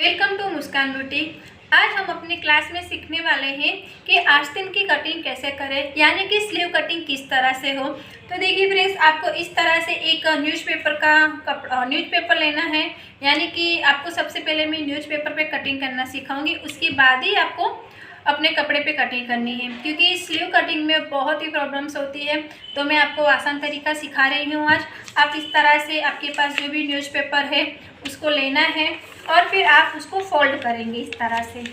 Welcome to Muskan beauty. आज हम अपनी क्लास में सीखने वाले हैं कि आस्तीन की कटिंग कैसे करें, यानी कि स्लीव कटिंग किस तरह से हो। तो देखिए फ्रेंड्स, आपको इस तरह से एक न्यूज़पेपर लेना है, यानी कि आपको सबसे पहले मैं न्यूज़पेपर पे कटिंग करना सिखाऊंगी, उसके बाद ही आपको अपने कपड़े पे कटिंग करनी है, क्योंकि स्लीव कटिंग में बहुत ही प्रॉब्लम्स होती है। तो मैं आपको आसान तरीका सिखा रही हूँ आज। आप इस तरह से आपके पास जो भी न्यूज़पेपर है उसको लेना है और फिर आप उसको फोल्ड करेंगे इस तरह से,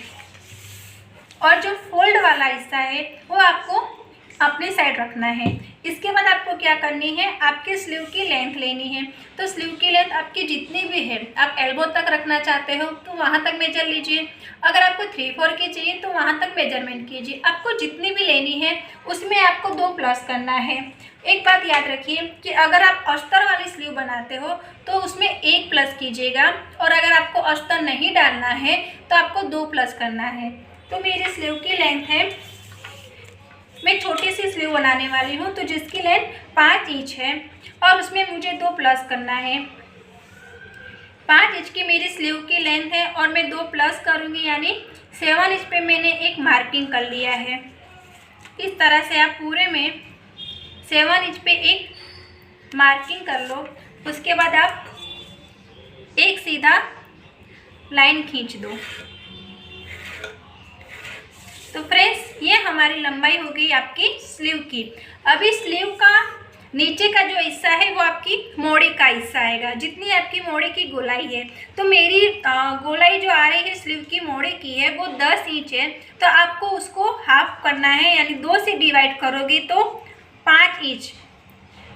और जो फोल्ड वाला हिस्सा है वो आपको अपने साइड रखना है। इसके बाद आपको क्या करनी है, आपके स्लीव की लेंथ लेनी है। तो स्लीव की लेंथ आपकी जितनी भी है, आप एल्बो तक रखना चाहते हो तो वहाँ तक मेजर लीजिए। अगर आपको 3/4 की चाहिए तो वहाँ तक मेजरमेंट कीजिए। आपको जितनी भी लेनी है उसमें आपको 2 प्लस करना है। एक बात याद रखिए कि अगर आप अस्तर वाली स्लीव बनाते हो तो उसमें 1 प्लस कीजिएगा, और अगर आपको अस्तर नहीं डालना है तो आपको 2 प्लस करना है। तो मेरी स्लीव की लेंथ है, मैं छोटी सी स्लीव बनाने वाली हूँ तो जिसकी लेंथ 5 इंच है और उसमें मुझे 2 प्लस करना है। 5 इंच की मेरी स्लीव की लेंथ है और मैं 2 प्लस करूँगी, यानी 7 इंच पे मैंने एक मार्किंग कर लिया है। इस तरह से आप पूरे में 7 इंच पे एक मार्किंग कर लो। उसके बाद आप एक सीधा लाइन खींच दो। तो फ्रेंड्स, ये हमारी लंबाई हो गई आपकी स्लीव की। अभी स्लीव का नीचे का जो हिस्सा है वो आपकी मोड़ी का हिस्सा आएगा, जितनी आपकी मोड़ी की गोलाई है। तो मेरी गोलाई जो आ रही है स्लीव की मोड़ी की है वो 10 इंच है, तो आपको उसको हाफ करना है, यानी 2 से डिवाइड करोगे तो 5 इंच।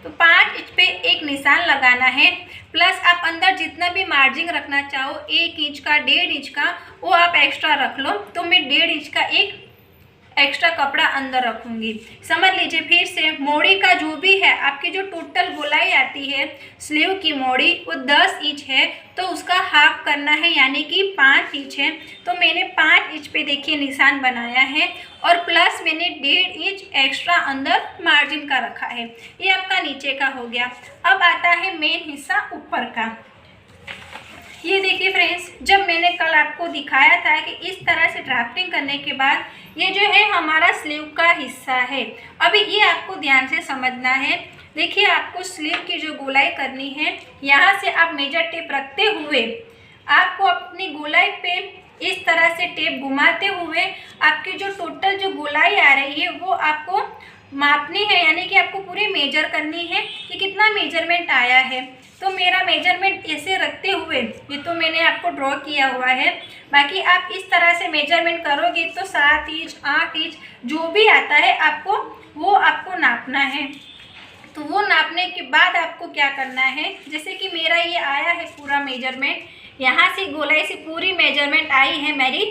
तो 5 इंच पे एक निशान लगाना है, प्लस आप अंदर जितना भी मार्जिन रखना चाहो, 1 इंच का, 1.5 इंच का, वो आप एक्स्ट्रा रख लो। तो मैं 1.5 इंच का एक एक्स्ट्रा कपड़ा अंदर रखूंगी। समझ लीजिए फिर से, मोड़ी का जो भी है, आपकी जो टोटल गोलाई आती है स्लीव की मोड़ी वो 10 इंच है, तो उसका हाफ करना है, यानी कि 5 इंच है। तो मैंने 5 इंच पे देखिए निशान बनाया है, और प्लस मैंने 1.5 इंच एक्स्ट्रा अंदर मार्जिन का रखा है। ये आपका नीचे का हो गया। अब आता है मेन हिस्सा ऊपर का। ये देखिए फ्रेंड्स, जब मैंने कल आपको दिखाया था कि इस तरह से ड्राफ्टिंग करने के बाद ये जो है हमारा स्लीव का हिस्सा है। अभी ये आपको ध्यान से समझना है। देखिए, आपको स्लीव की जो गोलाई करनी है, यहाँ से आप मेजर टेप रखते हुए आपको अपनी गोलाई पे इस तरह से टेप घुमाते हुए आपकी जो टोटल जो गोलाई आ रही है वो आपको मापनी है, यानी कि आपको पूरी मेजर करनी है कि कितना मेजरमेंट आया है। तो मेरा मेजरमेंट ऐसे रखते हुए, ये तो मैंने आपको ड्रॉ किया हुआ है, बाकी आप इस तरह से मेजरमेंट करोगे तो 7 इंच 8 इंच जो भी आता है आपको वो आपको नापना है। तो वो नापने के बाद आपको क्या करना है, जैसे कि मेरा ये आया है पूरा मेजरमेंट, यहाँ से गोलाई से पूरी मेजरमेंट आई है मेरी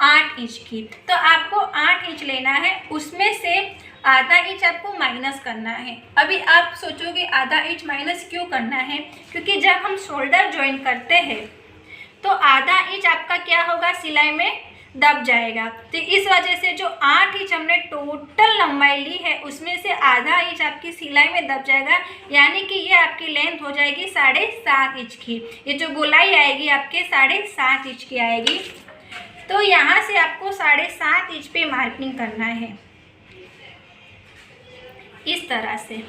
8 इंच की, तो आपको 8 इंच लेना है, उसमें से आधा इंच आपको माइनस करना है। अभी आप सोचोगे आधा इंच माइनस क्यों करना है, क्योंकि जब हम शोल्डर ज्वाइन करते हैं तो आधा इंच आपका क्या होगा, सिलाई में दब जाएगा। तो इस वजह से जो 8 इंच हमने टोटल लंबाई ली है उसमें से आधा इंच आपकी सिलाई में दब जाएगा, यानी कि ये आपकी लेंथ हो जाएगी 7.5 इंच की। ये जो गोलाई आएगी आपके 7.5 इंच की आएगी। तो यहाँ से आपको 7.5 इंच पे मार्किंग करना है इस तरह से,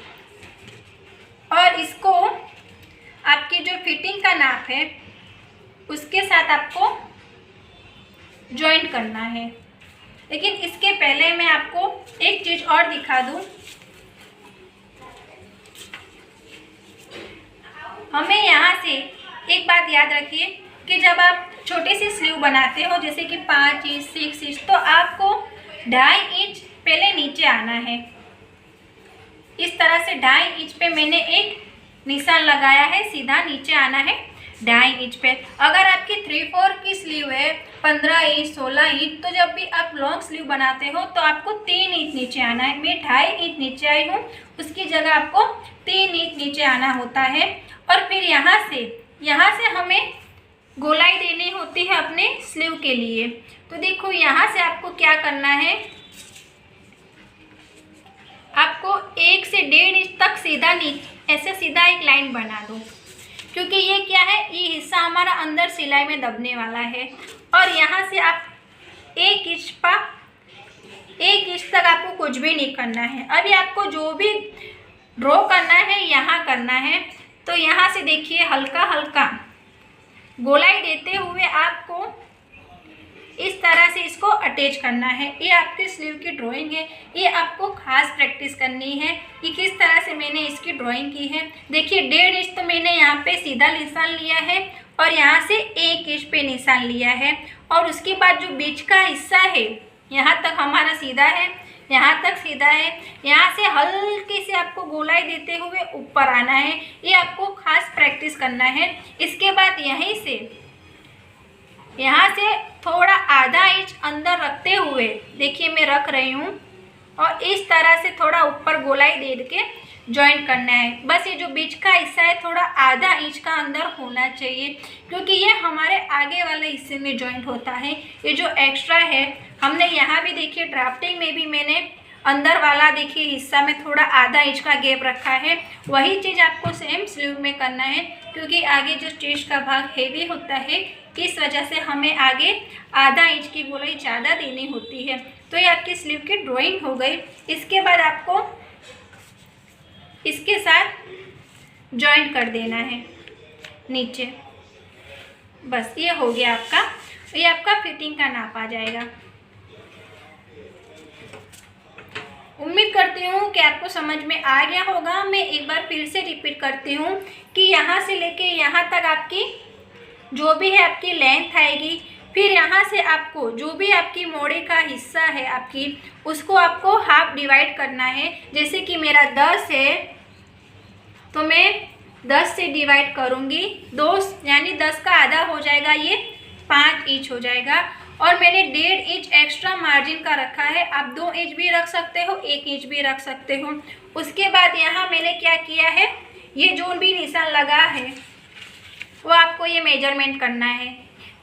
और इसको आपकी जो फिटिंग का नाप है उसके साथ आपको जॉइंट करना है। लेकिन इसके पहले मैं आपको एक चीज़ और दिखा दूं। हमें यहाँ से एक बात याद रखिए कि जब आप छोटी सी स्लीव बनाते हो, जैसे कि 5 इंच 6 इंच, तो आपको 2.5 इंच पहले नीचे आना है। इस तरह से 2.5 इंच पे मैंने एक निशान लगाया है, सीधा नीचे आना है 2.5 इंच पे। अगर आपकी 3/4 की स्लीव है, 15 इंच 16 इंच, तो जब भी आप लॉन्ग स्लीव बनाते हो तो आपको 3 इंच नीचे आना है। मैं 2.5 इंच नीचे आई हूँ, उसकी जगह आपको 3 इंच नीचे आना होता है। और फिर यहाँ से हमें गोलाई देनी होती है अपने स्लीव के लिए। तो देखो, यहाँ से आपको क्या करना है, आपको 1 से 1.5 इंच तक सीधा नीचे ऐसे सीधा एक लाइन बना दो। क्योंकि ये क्या है, ये हिस्सा हमारा अंदर सिलाई में दबने वाला है। और यहाँ से आप 1 इंच तक आपको कुछ भी नहीं करना है। अभी आपको जो भी ड्रॉ करना है यहाँ करना है। तो यहाँ से देखिए हल्का हल्का गोलाई देते हुए आपको इस तरह से इसको अटैच करना है। ये आपके स्लीव की ड्राइंग है, ये आपको खास प्रैक्टिस करनी है कि किस तरह से मैंने इसकी ड्राइंग की है। देखिए 1.5 इंच तो मैंने यहाँ पे सीधा निशान लिया है और यहाँ से 1 इंच पे निशान लिया है। और उसके बाद जो बीच का हिस्सा है यहाँ तक हमारा सीधा है, यहाँ तक सीधा है। यहाँ से हल्के से आपको गोलाई देते हुए ऊपर आना है, ये आपको खास प्रैक्टिस करना है। इसके बाद यहीं से यहाँ से थोड़ा आधा इंच अंदर रखते हुए, देखिए मैं रख रही हूँ, और इस तरह से थोड़ा ऊपर गोलाई दे के जॉइंट करना है। बस ये जो बीच का हिस्सा है थोड़ा आधा इंच का अंदर होना चाहिए, क्योंकि ये हमारे आगे वाले हिस्से में जॉइंट होता है। ये जो एक्स्ट्रा है हमने यहाँ भी देखिए ड्राफ्टिंग में भी मैंने अंदर वाला देखिए हिस्सा में थोड़ा आधा इंच का गैप रखा है। वही चीज़ आपको सेम स्लीव में करना है, क्योंकि आगे जो चेस्ट का भाग हेवी होता है, इस वजह से हमें आगे आधा इंच की गोलाई ज़्यादा देनी होती है। तो ये आपकी स्लीव की ड्राइंग हो गई। इसके बाद आपको इसके साथ जॉइंट कर देना है नीचे। बस ये हो गया आपका, ये आपका फिटिंग का नाप आ जाएगा। उम्मीद करती हूँ कि आपको समझ में आ गया होगा। मैं एक बार फिर से रिपीट करती हूँ कि यहाँ से लेके यहाँ तक आपकी जो भी है आपकी लेंथ आएगी। फिर यहाँ से आपको जो भी आपकी मोड़े का हिस्सा है आपकी, उसको आपको हाफ डिवाइड करना है। जैसे कि मेरा 10 है तो मैं 10 से डिवाइड करूँगी 2, यानी 10 का आधा हो जाएगा, ये 5 इंच हो जाएगा। और मैंने 1.5 इंच एक्स्ट्रा मार्जिन का रखा है। आप 2 इंच भी रख सकते हो, 1 इंच भी रख सकते हो। उसके बाद यहाँ मैंने क्या किया है, ये जो भी निशान लगा है वो आपको ये मेजरमेंट करना है।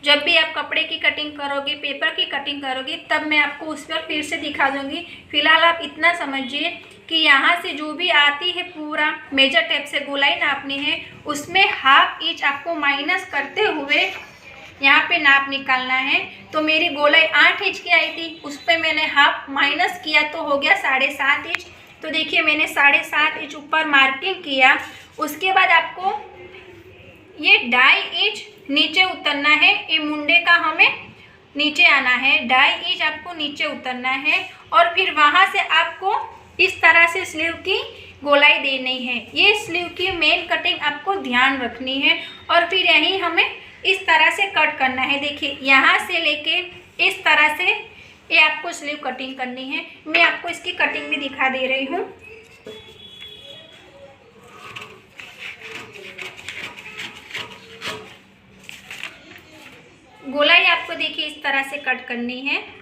जब भी आप कपड़े की कटिंग करोगे, पेपर की कटिंग करोगे, तब मैं आपको उस पर फिर से दिखा दूँगी। फिलहाल आप इतना समझिए कि यहाँ से जो भी आती है पूरा मेजर टेप से गोलाई नापनी है, उसमें हाफ इंच आपको माइनस करते हुए यहाँ पे नाप निकालना है। तो मेरी गोलाई 8 इंच की आई थी, उस पर मैंने हाफ माइनस किया तो हो गया 7.5 इंच। तो देखिए मैंने 7.5 इंच ऊपर मार्किंग किया। उसके बाद आपको ये 2.5 इंच नीचे उतरना है। ये मुंडे का हमें नीचे आना है, 2.5 इंच आपको नीचे उतरना है। और फिर वहाँ से आपको इस तरह से स्लीव की गोलाई देनी है। ये स्लीव की मेन कटिंग आपको ध्यान रखनी है। और फिर यहीं हमें इस तरह से कट करना है। देखिए यहाँ से लेके इस तरह से ये आपको स्लीव कटिंग करनी है। मैं आपको इसकी कटिंग भी दिखा दे रही हूँ। गोलाई आपको देखिए इस तरह से कट करनी है।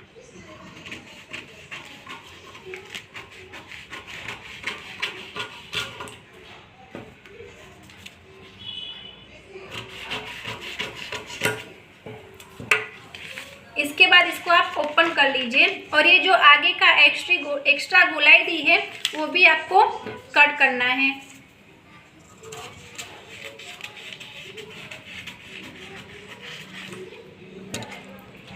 इसके बाद इसको आप ओपन कर लीजिए और ये जो आगे का एक्स्ट्रा गोलाई दी है वो भी आपको कट करना है।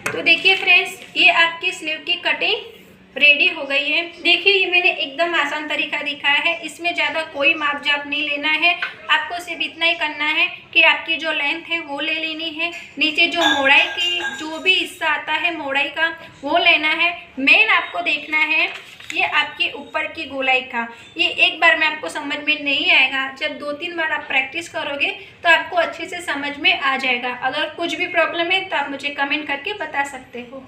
तो देखिए फ्रेंड्स, ये आपकी स्लीव की कटिंग रेडी हो गई है। देखिए ये मैंने एकदम आसान तरीका दिखाया है, इसमें ज़्यादा कोई माप जाप नहीं लेना है। आपको सिर्फ इतना ही करना है कि आपकी जो लेंथ है वो ले लेनी है, नीचे जो मोड़ाई की जो भी हिस्सा आता है मोड़ाई का वो लेना है। मेन आपको देखना है ये आपके ऊपर की गोलाई का। ये एक बार में आपको समझ में नहीं आएगा, जब 2-3 बार आप प्रैक्टिस करोगे तो आपको अच्छे से समझ में आ जाएगा। अगर कुछ भी प्रॉब्लम है तो आप मुझे कमेंट करके बता सकते हो।